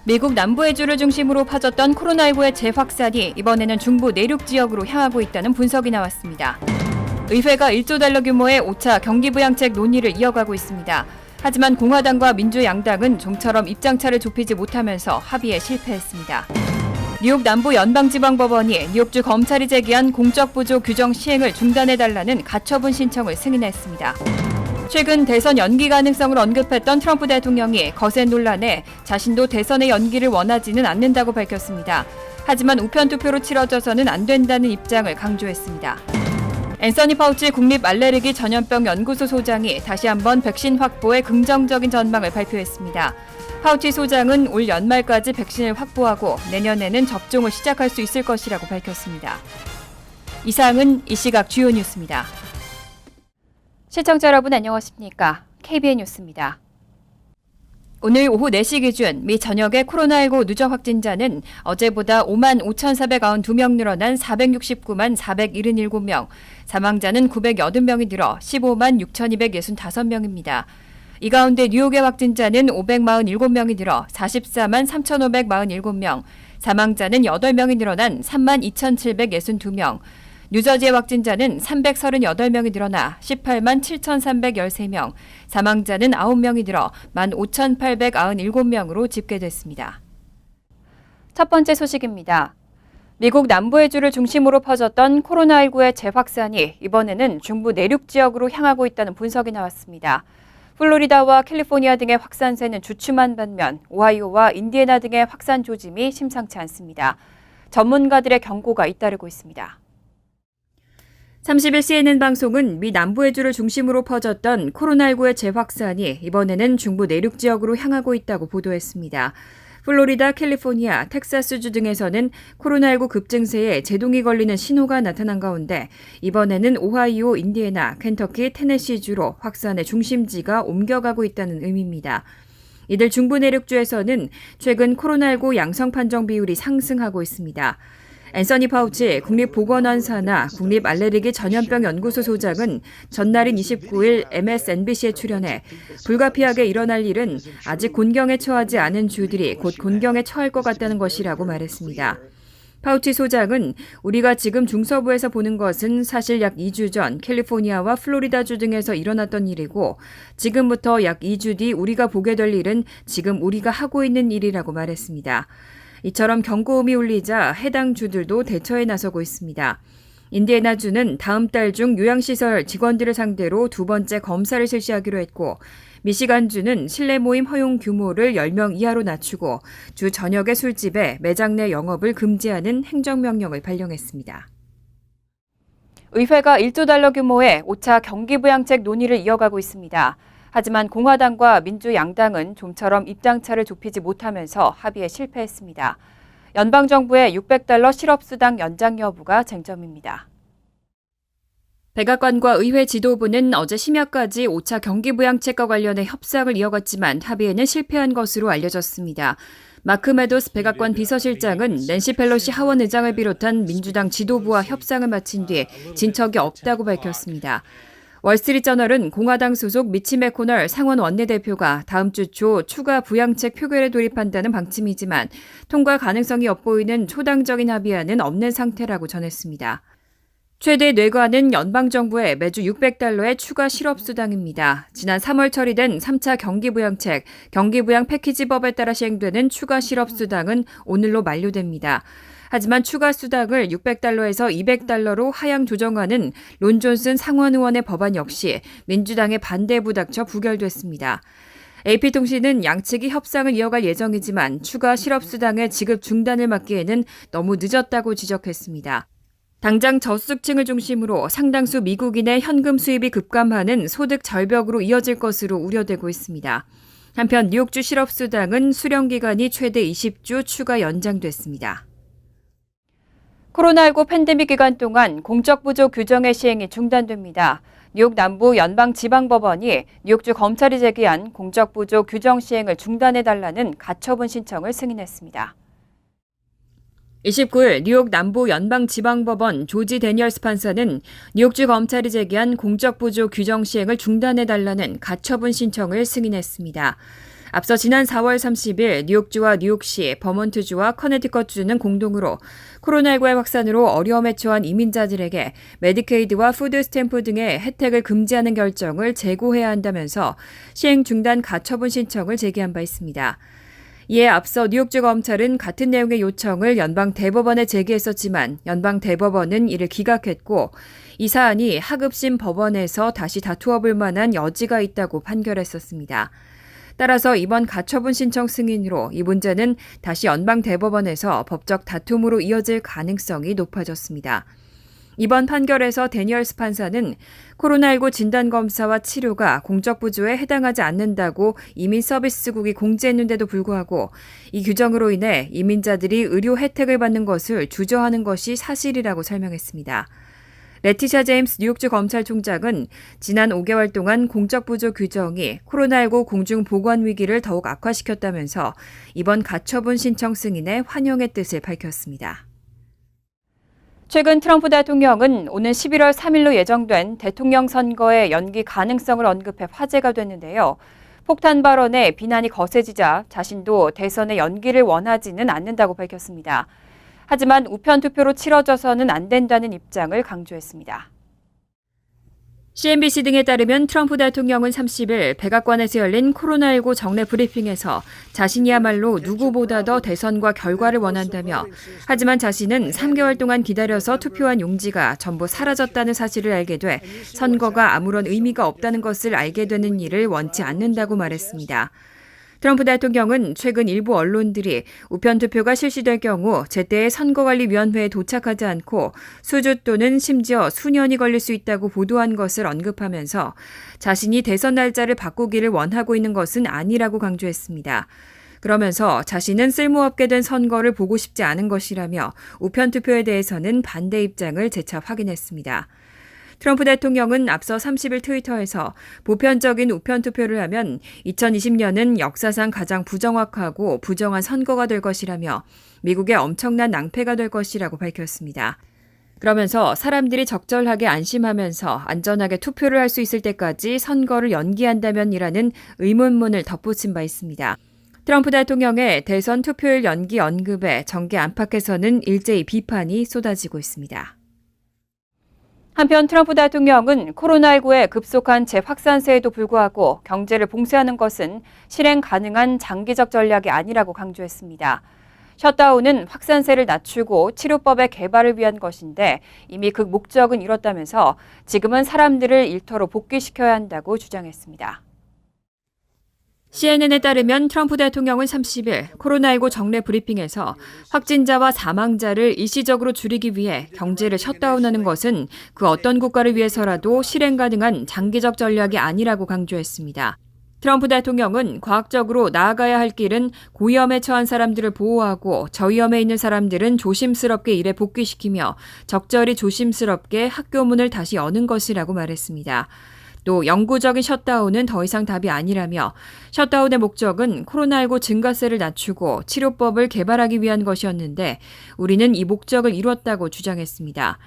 미국 남부의 주를 중심으로 퍼졌던 코로나19의 재확산이 이번에는 중부 내륙 지역으로 향하고 있다는 분석이 나왔습니다. 의회가 1조 달러 규모의 5차 경기부양책 논의를 이어가고 있습니다. 하지만 공화당과 민주양당은 좀처럼 입장차를 좁히지 못하면서 합의에 실패했습니다. 뉴욕 남부 연방지방법원이 뉴욕주 검찰이 제기한 공적부조 규정 시행을 중단해달라는 가처분 신청을 승인했습니다. 최근 대선 연기 가능성을 언급했던 트럼프 대통령이 거센 논란에 자신도 대선의 연기를 원하지는 않는다고 밝혔습니다. 하지만 우편 투표로 치러져서는 안 된다는 입장을 강조했습니다. 앤서니 파우치 국립 알레르기 전염병 연구소 소장이 다시 한번 백신 확보에 긍정적인 전망을 발표했습니다. 파우치 소장은 올 연말까지 백신을 확보하고 내년에는 접종을 시작할 수 있을 것이라고 밝혔습니다. 이상은 이 시각 주요 뉴스입니다. 시청자 여러분 안녕하십니까? KBN 뉴스입니다. 오늘 오후 4시 기준 미 전역의 코로나19 누적 확진자는 어제보다 5만 5,492명 늘어난 469만 477명, 사망자는 980명이 늘어 15만 6,265명입니다. 이 가운데 뉴욕의 확진자는 547명이 늘어 44만 3,547명, 사망자는 8명이 늘어난 3만 2,762명, 뉴저지의 확진자는 338명이 늘어나 18만 7,313명, 사망자는 9명이 늘어 15,897명으로 집계됐습니다. 첫 번째 소식입니다. 미국 남부의 주를 중심으로 퍼졌던 코로나19의 재확산이 이번에는 중부 내륙 지역으로 향하고 있다는 분석이 나왔습니다. 플로리다와 캘리포니아 등의 확산세는 주춤한 반면 오하이오와 인디애나 등의 확산 조짐이 심상치 않습니다. 전문가들의 경고가 잇따르고 있습니다. 30일 CNN 방송은 미 남부의 주를 중심으로 퍼졌던 코로나19의 재확산이 이번에는 중부 내륙 지역으로 향하고 있다고 보도했습니다. 플로리다, 캘리포니아, 텍사스주 등에서는 코로나19 급증세에 제동이 걸리는 신호가 나타난 가운데 이번에는 오하이오, 인디애나, 켄터키, 테네시주로 확산의 중심지가 옮겨가고 있다는 의미입니다. 이들 중부 내륙주에서는 최근 코로나19 양성 판정 비율이 상승하고 있습니다. 앤서니 파우치 국립보건원사나 국립알레르기 전염병 연구소 소장은 전날인 29일 MSNBC에 출연해 불가피하게 일어날 일은 아직 곤경에 처하지 않은 주들이 곧 곤경에 처할 것 같다는 것이라고 말했습니다. 파우치 소장은 우리가 지금 중서부에서 보는 것은 사실 약 2주 전 캘리포니아와 플로리다주 등에서 일어났던 일이고 지금부터 약 2주 뒤 우리가 보게 될 일은 지금 우리가 하고 있는 일이라고 말했습니다. 이처럼 경고음이 울리자 해당 주들도 대처에 나서고 있습니다. 인디애나주는 다음 달 중 요양시설 직원들을 상대로 두 번째 검사를 실시하기로 했고 미시간주는 실내 모임 허용 규모를 10명 이하로 낮추고 주 저녁의 술집에 매장 내 영업을 금지하는 행정명령을 발령했습니다. 의회가 1조 달러 규모의 5차 경기부양책 논의를 이어가고 있습니다. 하지만 공화당과 민주양당은 좀처럼 입장차를 좁히지 못하면서 합의에 실패했습니다. 연방정부의 600달러 실업수당 연장 여부가 쟁점입니다. 백악관과 의회 지도부는 어제 심야까지 5차 경기부양책과 관련해 협상을 이어갔지만 합의에는 실패한 것으로 알려졌습니다. 마크 메도스 백악관 비서실장은 낸시 펠로시 하원 의장을 비롯한 민주당 지도부와 협상을 마친 뒤 진척이 없다고 밝혔습니다. 월스트리트저널은 공화당 소속 미치 매코널 상원 원내대표가 다음 주 초 추가 부양책 표결에 돌입한다는 방침이지만 통과 가능성이 엿보이는 초당적인 합의안은 없는 상태라고 전했습니다. 최대 뇌관은 연방정부의 매주 600달러의 추가 실업수당입니다. 지난 3월 처리된 3차 경기부양책, 경기부양 패키지법에 따라 시행되는 추가 실업수당은 오늘로 만료됩니다. 하지만 추가 수당을 600달러에서 200달러로 하향 조정하는 론 존슨 상원 의원의 법안 역시 민주당의 반대에 부닥쳐 부결됐습니다. AP통신은 양측이 협상을 이어갈 예정이지만 추가 실업수당의 지급 중단을 막기에는 너무 늦었다고 지적했습니다. 당장 저소득층을 중심으로 상당수 미국인의 현금 수입이 급감하는 소득 절벽으로 이어질 것으로 우려되고 있습니다. 한편 뉴욕주 실업수당은 수령 기간이 최대 20주 추가 연장됐습니다. 코로나19 팬데믹 기간 동안 공적부조 규정의 시행이 중단됩니다. 뉴욕 남부 연방지방법원이 뉴욕주 검찰이 제기한 공적부조 규정 시행을 중단해달라는 가처분 신청을 승인했습니다. 29일 뉴욕 남부 연방지방법원 조지 데니얼스 판사는 뉴욕주 검찰이 제기한 공적부조 규정 시행을 중단해달라는 가처분 신청을 승인했습니다. 앞서 지난 4월 30일 뉴욕주와 뉴욕시, 버몬트주와 커네티컷주는 공동으로 코로나19의 확산으로 어려움에 처한 이민자들에게 메디케이드와 푸드 스탬프 등의 혜택을 금지하는 결정을 재고해야 한다면서 시행 중단 가처분 신청을 제기한 바 있습니다. 이에 앞서 뉴욕주 검찰은 같은 내용의 요청을 연방 대법원에 제기했었지만 연방 대법원은 이를 기각했고 이 사안이 하급심 법원에서 다시 다투어 볼 만한 여지가 있다고 판결했었습니다. 따라서 이번 가처분 신청 승인으로 이 문제는 다시 연방 대법원에서 법적 다툼으로 이어질 가능성이 높아졌습니다. 이번 판결에서 데니얼스 판사는 코로나19 진단검사와 치료가 공적부조에 해당하지 않는다고 이민서비스국이 공지했는데도 불구하고 이 규정으로 인해 이민자들이 의료 혜택을 받는 것을 주저하는 것이 사실이라고 설명했습니다. 레티샤 제임스 뉴욕주 검찰총장은 지난 5개월 동안 공적부조 규정이 코로나19 공중보건 위기를 더욱 악화시켰다면서 이번 가처분 신청 승인에 환영의 뜻을 밝혔습니다. 최근 트럼프 대통령은 오는 11월 3일로 예정된 대통령 선거의 연기 가능성을 언급해 화제가 됐는데요. 폭탄 발언에 비난이 거세지자 자신도 대선의 연기를 원하지는 않는다고 밝혔습니다. 하지만 우편 투표로 치러져서는 안 된다는 입장을 강조했습니다. CNBC 등에 따르면 트럼프 대통령은 30일 백악관에서 열린 코로나19 정례 브리핑에서 자신이야말로 누구보다 더 대선과 결과를 원한다며 하지만 자신은 3개월 동안 기다려서 투표한 용지가 전부 사라졌다는 사실을 알게 돼 선거가 아무런 의미가 없다는 것을 알게 되는 일을 원치 않는다고 말했습니다. 트럼프 대통령은 최근 일부 언론들이 우편 투표가 실시될 경우 제때의 선거관리위원회에 도착하지 않고 수주 또는 심지어 수년이 걸릴 수 있다고 보도한 것을 언급하면서 자신이 대선 날짜를 바꾸기를 원하고 있는 것은 아니라고 강조했습니다. 그러면서 자신은 쓸모없게 된 선거를 보고 싶지 않은 것이라며 우편 투표에 대해서는 반대 입장을 재차 확인했습니다. 트럼프 대통령은 앞서 30일 트위터에서 보편적인 우편 투표를 하면 2020년은 역사상 가장 부정확하고 부정한 선거가 될 것이라며 미국의 엄청난 낭패가 될 것이라고 밝혔습니다. 그러면서 사람들이 적절하게 안심하면서 안전하게 투표를 할 수 있을 때까지 선거를 연기한다면이라는 의문문을 덧붙인 바 있습니다. 트럼프 대통령의 대선 투표일 연기 언급에 정계 안팎에서는 일제히 비판이 쏟아지고 있습니다. 한편 트럼프 대통령은 코로나19의 급속한 재확산세에도 불구하고 경제를 봉쇄하는 것은 실행 가능한 장기적 전략이 아니라고 강조했습니다. 셧다운은 확산세를 낮추고 치료법의 개발을 위한 것인데 이미 그 목적은 이뤘다면서 지금은 사람들을 일터로 복귀시켜야 한다고 주장했습니다. CNN에 따르면 트럼프 대통령은 30일 코로나19 정례 브리핑에서 확진자와 사망자를 일시적으로 줄이기 위해 경제를 셧다운하는 것은 그 어떤 국가를 위해서라도 실행 가능한 장기적 전략이 아니라고 강조했습니다. 트럼프 대통령은 과학적으로 나아가야 할 길은 고위험에 처한 사람들을 보호하고 저위험에 있는 사람들은 조심스럽게 일에 복귀시키며 적절히 조심스럽게 학교 문을 다시 여는 것이라고 말했습니다. 또 영구적인 셧다운은 더 이상 답이 아니라며 셧다운의 목적은 코로나19 증가세를 낮추고 치료법을 개발하기 위한 것이었는데 우리는 이 목적을 이뤘다고 주장했습니다.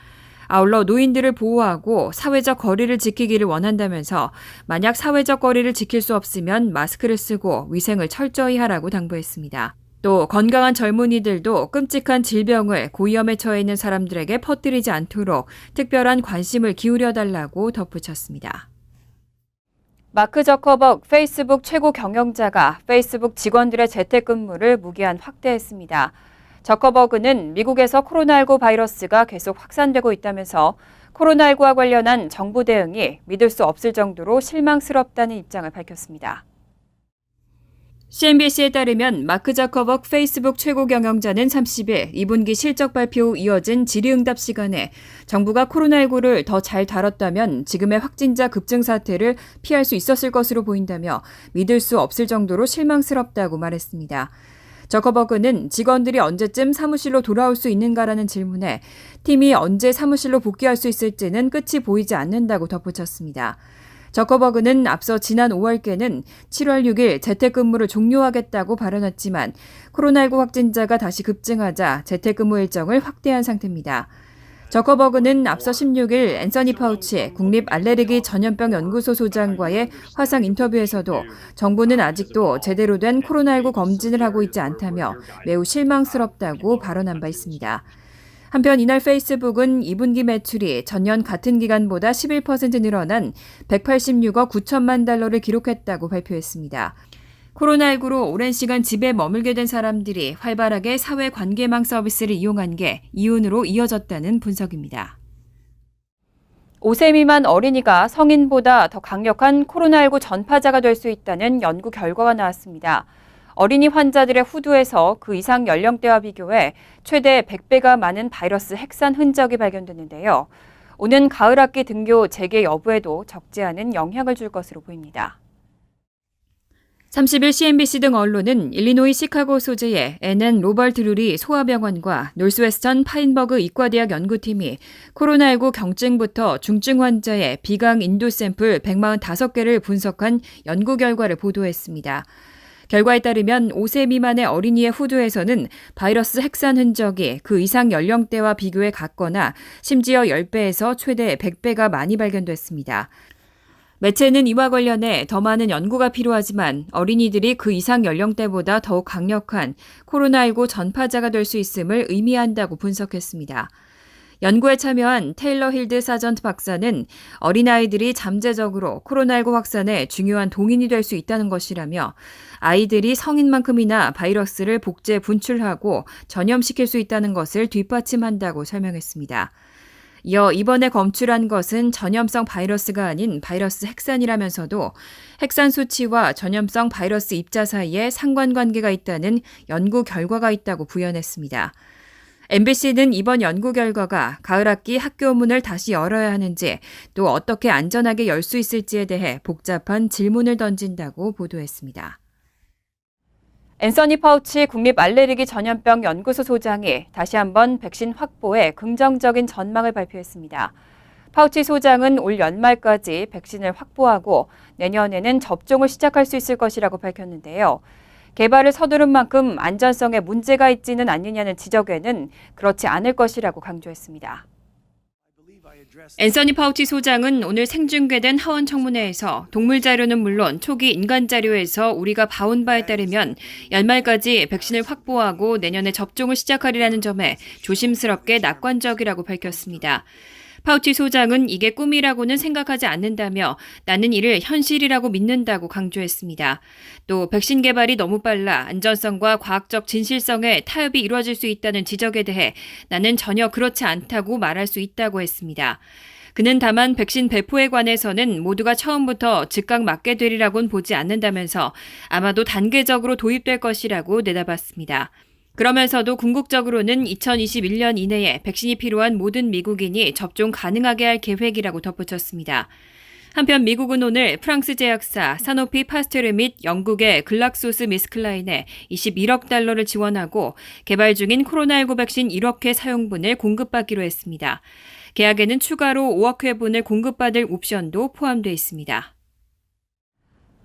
아울러 노인들을 보호하고 사회적 거리를 지키기를 원한다면서 만약 사회적 거리를 지킬 수 없으면 마스크를 쓰고 위생을 철저히 하라고 당부했습니다. 또 건강한 젊은이들도 끔찍한 질병을 고위험에 처해 있는 사람들에게 퍼뜨리지 않도록 특별한 관심을 기울여달라고 덧붙였습니다. 마크 저커버그 페이스북 최고 경영자가 페이스북 직원들의 재택근무를 무기한 확대했습니다. 저커버그는 미국에서 코로나19 바이러스가 계속 확산되고 있다면서 코로나19와 관련한 정부 대응이 믿을 수 없을 정도로 실망스럽다는 입장을 밝혔습니다. CNBC에 따르면 마크 저커버그 페이스북 최고 경영자는 30일 2분기 실적 발표 후 이어진 질의응답 시간에 정부가 코로나19를 더 잘 다뤘다면 지금의 확진자 급증 사태를 피할 수 있었을 것으로 보인다며 믿을 수 없을 정도로 실망스럽다고 말했습니다. 저커버그는 직원들이 언제쯤 사무실로 돌아올 수 있는가라는 질문에 팀이 언제 사무실로 복귀할 수 있을지는 끝이 보이지 않는다고 덧붙였습니다. 저커버그는 앞서 지난 5월께는 7월 6일 재택근무를 종료하겠다고 발언했지만 코로나19 확진자가 다시 급증하자 재택근무 일정을 확대한 상태입니다. 저커버그는 앞서 16일 앤서니 파우치 국립알레르기 전염병 연구소 소장과의 화상 인터뷰에서도 정부는 아직도 제대로 된 코로나19 검진을 하고 있지 않다며 매우 실망스럽다고 발언한 바 있습니다. 한편 이날 페이스북은 2분기 매출이 전년 같은 기간보다 11% 늘어난 186억 9천만 달러를 기록했다고 발표했습니다. 코로나19로 오랜 시간 집에 머물게 된 사람들이 활발하게 사회관계망 서비스를 이용한 게 이윤으로 이어졌다는 분석입니다. 5세 미만 어린이가 성인보다 더 강력한 코로나19 전파자가 될 수 있다는 연구 결과가 나왔습니다. 어린이 환자들의 후두에서 그 이상 연령대와 비교해 최대 100배가 많은 바이러스 핵산 흔적이 발견됐는데요. 오는 가을 학기 등교 재개 여부에도 적지 않은 영향을 줄 것으로 보입니다. 30일 CNBC 등 언론은 일리노이 시카고 소재의 NN 로벌트 루리 소아병원과 노스웨스턴 파인버그 이과대학 연구팀이 코로나19 경증부터 중증 환자의 비강 인도 샘플 145개를 분석한 연구 결과를 보도했습니다. 결과에 따르면 5세 미만의 어린이의 후두에서는 바이러스 핵산 흔적이 그 이상 연령대와 비교해 같거나 심지어 10배에서 최대 100배가 많이 발견됐습니다. 매체는 이와 관련해 더 많은 연구가 필요하지만 어린이들이 그 이상 연령대보다 더욱 강력한 코로나19 전파자가 될 수 있음을 의미한다고 분석했습니다. 연구에 참여한 테일러 힐드 사전트 박사는 어린아이들이 잠재적으로 코로나19 확산에 중요한 동인이 될 수 있다는 것이라며 아이들이 성인만큼이나 바이러스를 복제 분출하고 전염시킬 수 있다는 것을 뒷받침한다고 설명했습니다. 이어 이번에 검출한 것은 전염성 바이러스가 아닌 바이러스 핵산이라면서도 핵산 수치와 전염성 바이러스 입자 사이에 상관관계가 있다는 연구 결과가 있다고 부연했습니다. MBC는 이번 연구 결과가 가을 학기 학교 문을 다시 열어야 하는지 또 어떻게 안전하게 열 수 있을지에 대해 복잡한 질문을 던진다고 보도했습니다. 앤서니 파우치 국립알레르기 전염병 연구소 소장이 다시 한번 백신 확보에 긍정적인 전망을 발표했습니다. 파우치 소장은 올 연말까지 백신을 확보하고 내년에는 접종을 시작할 수 있을 것이라고 밝혔는데요. 개발을 서두른 만큼 안전성에 문제가 있지는 않느냐는 지적에는 그렇지 않을 것이라고 강조했습니다. 앤서니 파우치 소장은 오늘 생중계된 하원 청문회에서 동물 자료는 물론 초기 인간 자료에서 우리가 봐온 바에 따르면 연말까지 백신을 확보하고 내년에 접종을 시작하리라는 점에 조심스럽게 낙관적이라고 밝혔습니다. 파우치 소장은 이게 꿈이라고는 생각하지 않는다며 나는 이를 현실이라고 믿는다고 강조했습니다. 또 백신 개발이 너무 빨라 안전성과 과학적 진실성에 타협이 이루어질 수 있다는 지적에 대해 나는 전혀 그렇지 않다고 말할 수 있다고 했습니다. 그는 다만 백신 배포에 관해서는 모두가 처음부터 즉각 맞게 되리라고는 보지 않는다면서 아마도 단계적으로 도입될 것이라고 내다봤습니다. 그러면서도 궁극적으로는 2021년 이내에 백신이 필요한 모든 미국인이 접종 가능하게 할 계획이라고 덧붙였습니다. 한편 미국은 오늘 프랑스 제약사 사노피 파스테르 및 영국의 글락소스 미스클라인에 21억 달러를 지원하고 개발 중인 코로나19 백신 1억 회 사용분을 공급받기로 했습니다. 계약에는 추가로 5억 회분을 공급받을 옵션도 포함되어 있습니다.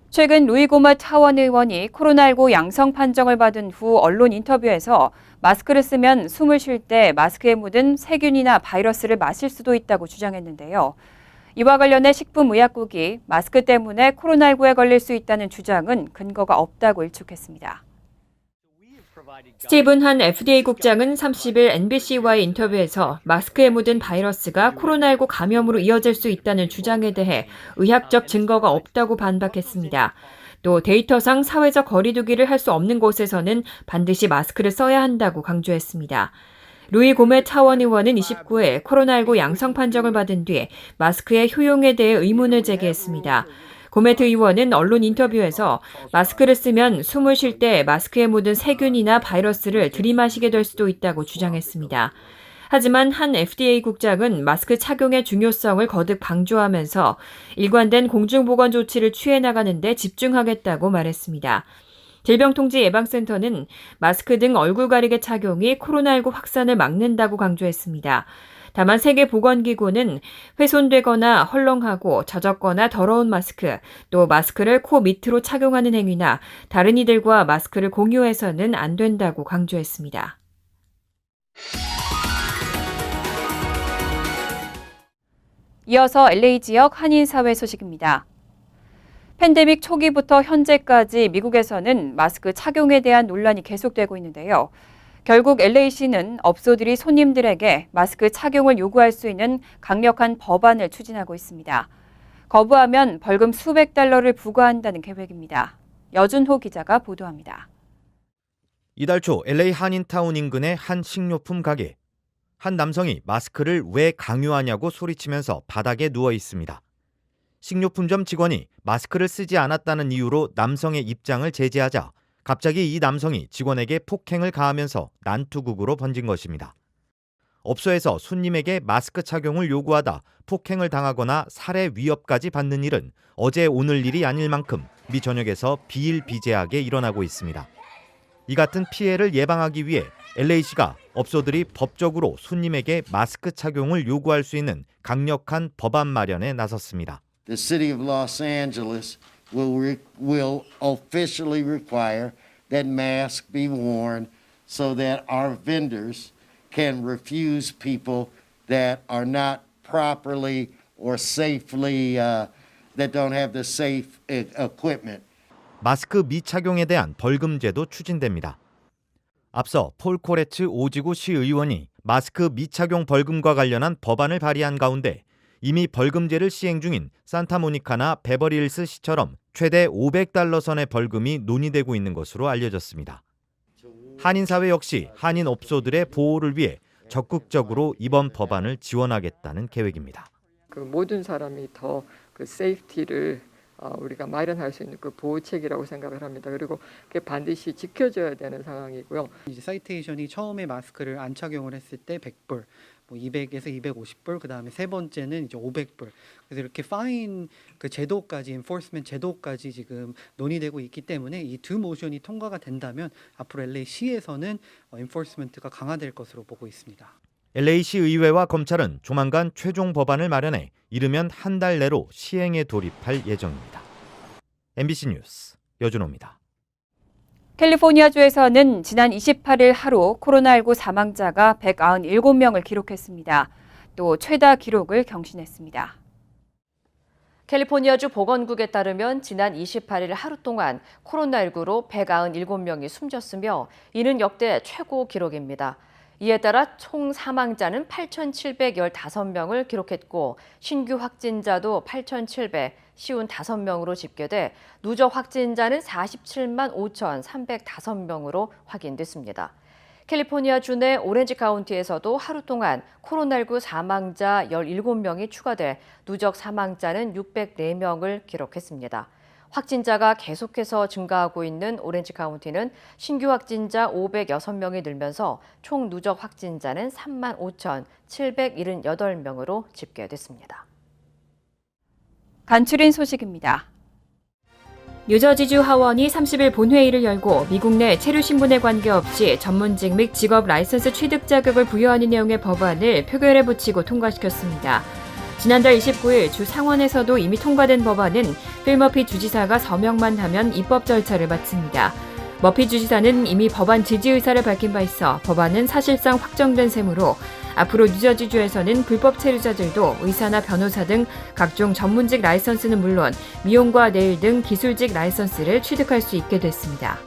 최근 루이 고맷 하원 의원이 코로나19 양성 판정을 받은 후 언론 인터뷰에서 마스크를 쓰면 숨을 쉴 때 마스크에 묻은 세균이나 바이러스를 마실 수도 있다고 주장했는데요. 이와 관련해 식품의약국이 마스크 때문에 코로나19에 걸릴 수 있다는 주장은 근거가 없다고 일축했습니다. 스티븐 한 FDA 국장은 30일 NBC와의 인터뷰에서 마스크에 묻은 바이러스가 코로나19 감염으로 이어질 수 있다는 주장에 대해 의학적 증거가 없다고 반박했습니다. 또 데이터상 사회적 거리 두기를 할 수 없는 곳에서는 반드시 마스크를 써야 한다고 강조했습니다. 루이 고맷 하원 의원은 29일 코로나19 양성 판정을 받은 뒤 마스크의 효용에 대해 의문을 제기했습니다. 고메트 의원은 언론 인터뷰에서 마스크를 쓰면 숨을 쉴 때 마스크에 묻은 세균이나 바이러스를 들이마시게 될 수도 있다고 주장했습니다. 하지만 한 FDA 국장은 마스크 착용의 중요성을 거듭 강조하면서 일관된 공중보건 조치를 취해 나가는 데 집중하겠다고 말했습니다. 질병통제예방센터는 마스크 등 얼굴 가리개 착용이 코로나19 확산을 막는다고 강조했습니다. 다만 세계보건기구는 훼손되거나 헐렁하고 젖었거나 더러운 마스크, 또 마스크를 코 밑으로 착용하는 행위나 다른 이들과 마스크를 공유해서는 안 된다고 강조했습니다. 이어서 LA 지역 한인사회 소식입니다. 팬데믹 초기부터 현재까지 미국에서는 마스크 착용에 대한 논란이 계속되고 있는데요. 결국 LA시는 업소들이 손님들에게 마스크 착용을 요구할 수 있는 강력한 법안을 추진하고 있습니다. 거부하면 벌금 수백 달러를 부과한다는 계획입니다. 여준호 기자가 보도합니다. 이달 초 LA 한인타운 인근의 한 식료품 가게. 한 남성이 마스크를 왜 강요하냐고 소리치면서 바닥에 누워 있습니다. 식료품점 직원이 마스크를 쓰지 않았다는 이유로 남성의 입장을 제지하자 갑자기 이 남성이 직원에게 폭행을 가하면서 난투극으로 번진 것입니다. 업소에서 손님에게 마스크 착용을 요구하다 폭행을 당하거나 살해 위협까지 받는 일은 어제 오늘 일이 아닐 만큼 미 전역에서 비일비재하게 일어나고 있습니다. 이 같은 피해를 예방하기 위해 LA시가 업소들이 법적으로 손님에게 마스크 착용을 요구할 수 있는 강력한 법안 마련에 나섰습니다. The city of Los Angeles will officially require that masks be worn so that our vendors can refuse people that are not properly or safely that don't have the safe equipment. 마스크 미착용에 대한 벌금제도 추진됩니다. 앞서 폴 코레츠 오지구 시의원이 마스크 미착용 벌금과 관련한 법안을 발의한 가운데 이미 벌금제를 시행 중인 산타모니카나 베버리힐스 시처럼 최대 500달러 선의 벌금이 논의되고 있는 것으로 알려졌습니다. 한인사회 역시 한인 업소들의 보호를 위해 적극적으로 이번 법안을 지원하겠다는 계획입니다. 그 모든 사람이 더 그 세이프티를 우리가 마련할 수 있는 그 보호책이라고 생각을 합니다. 그리고 그게 반드시 지켜져야 되는 상황이고요. 이제 사이테이션이 처음에 마스크를 안 착용을 했을 때 100불, 뭐 200에서 250불, 그다음에 세 번째는 이제 500불. 그래서 이렇게 파인 그 제도까지 enforcement 제도까지 지금 논의되고 있기 때문에 이 두 모션이 통과가 된다면 앞으로 LA시에서는 enforcement가 강화될 것으로 보고 있습니다. LA시 의회와 검찰은 조만간 최종 법안을 마련해 이르면 한 달 내로 시행에 돌입할 예정입니다. MBC 뉴스 여준호입니다. 캘리포니아주에서는 지난 28일 하루 코로나19 사망자가 197명을 기록했습니다. 또 최다 기록을 경신했습니다. 캘리포니아주 보건국에 따르면 지난 28일 하루 동안 코로나19로 197명이 숨졌으며 이는 역대 최고 기록입니다. 이에 따라 총 사망자는 8,715명을 기록했고 신규 확진자도 8,755명으로 집계돼 누적 확진자는 475만 5,305명으로 확인됐습니다. 캘리포니아 주 내 오렌지 카운티에서도 하루 동안 코로나19 사망자 17명이 추가돼 누적 사망자는 604명을 기록했습니다. 확진자가 계속해서 증가하고 있는 오렌지 카운티는 신규 확진자 506명이 늘면서 총 누적 확진자는 35,778명으로 집계됐습니다. 간추린 소식입니다. 뉴저지주 하원이 30일 본회의를 열고 미국 내 체류 신분에 관계없이 전문직 및 직업 라이선스 취득 자격을 부여하는 내용의 법안을 표결에 붙이고 통과시켰습니다. 지난달 29일 주 상원에서도 이미 통과된 법안은 필 머피 주지사가 서명만 하면 입법 절차를 마칩니다. 머피 주지사는 이미 법안 지지 의사를 밝힌 바 있어 법안은 사실상 확정된 셈으로 앞으로 뉴저지주에서는 불법 체류자들도 의사나 변호사 등 각종 전문직 라이선스는 물론 미용과 네일 등 기술직 라이선스를 취득할 수 있게 됐습니다.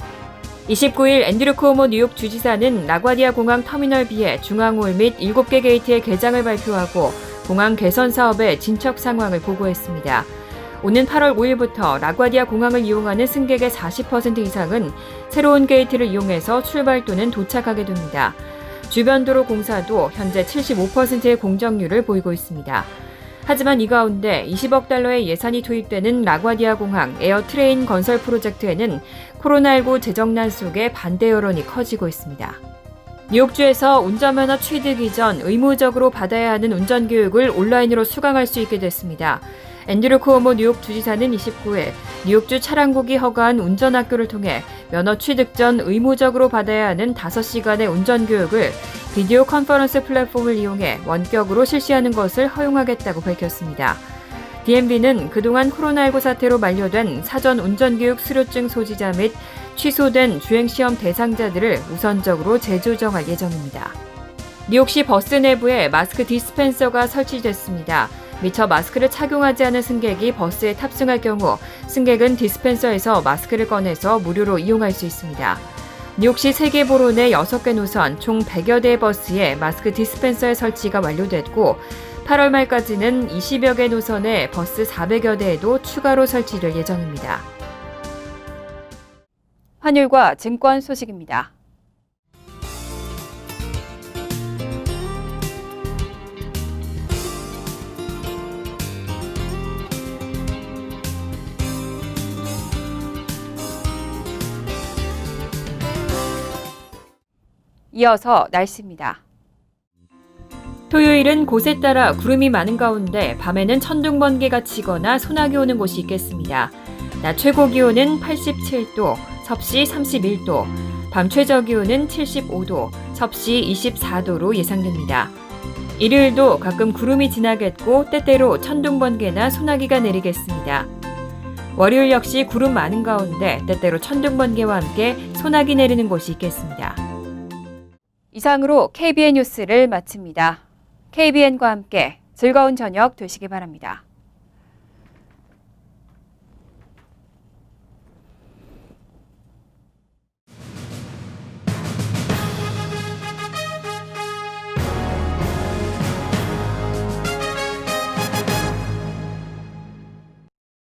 29일 앤드류 쿠오모 뉴욕 주지사는 라과디아 공항 터미널 B의 중앙홀 및 7개 게이트의 개장을 발표하고 공항 개선 사업의 진척 상황을 보고했습니다. 오는 8월 5일부터 라과디아 공항을 이용하는 승객의 40% 이상은 새로운 게이트를 이용해서 출발 또는 도착하게 됩니다. 주변 도로 공사도 현재 75%의 공정률을 보이고 있습니다. 하지만 이 가운데 20억 달러의 예산이 투입되는 라과디아 공항 에어트레인 건설 프로젝트에는 코로나19 재정난 속에 반대 여론이 커지고 있습니다. 뉴욕주에서 운전면허 취득 이전 의무적으로 받아야 하는 운전교육을 온라인으로 수강할 수 있게 됐습니다. 앤드류 쿠오모 뉴욕 주지사는 29일 뉴욕주 차량국이 허가한 운전학교를 통해 면허 취득 전 의무적으로 받아야 하는 5시간의 운전교육을 비디오 컨퍼런스 플랫폼을 이용해 원격으로 실시하는 것을 허용하겠다고 밝혔습니다. DMV는 그동안 코로나19 사태로 만료된 사전 운전교육 수료증 소지자 및 취소된 주행시험 대상자들을 우선적으로 재조정할 예정입니다. 뉴욕시 버스 내부에 마스크 디스펜서가 설치됐습니다. 미처 마스크를 착용하지 않은 승객이 버스에 탑승할 경우 승객은 디스펜서에서 마스크를 꺼내서 무료로 이용할 수 있습니다. 뉴욕시 세계보로 내 6개 노선 총 100여 대의 버스에 마스크 디스펜서의 설치가 완료됐고 8월 말까지는 20여 개 노선에 버스 400여 대에도 추가로 설치될 예정입니다. 환율과 증권 소식입니다. 이어서 날씨입니다. 토요일은 곳에 따라 구름이 많은 가운데 밤에는 천둥번개가 치거나 소나기 오는 곳이 있겠습니다. 낮 최고 기온은 87도, 섭씨 31도, 밤 최저 기온은 75도, 섭씨 24도로 예상됩니다. 일요일도 가끔 구름이 지나겠고 때때로 천둥번개나 소나기가 내리겠습니다. 월요일 역시 구름 많은 가운데 때때로 천둥번개와 함께 소나기 내리는 곳이 있겠습니다. 이상으로 KBN 뉴스를 마칩니다. KBN과 함께 즐거운 저녁 되시기 바랍니다.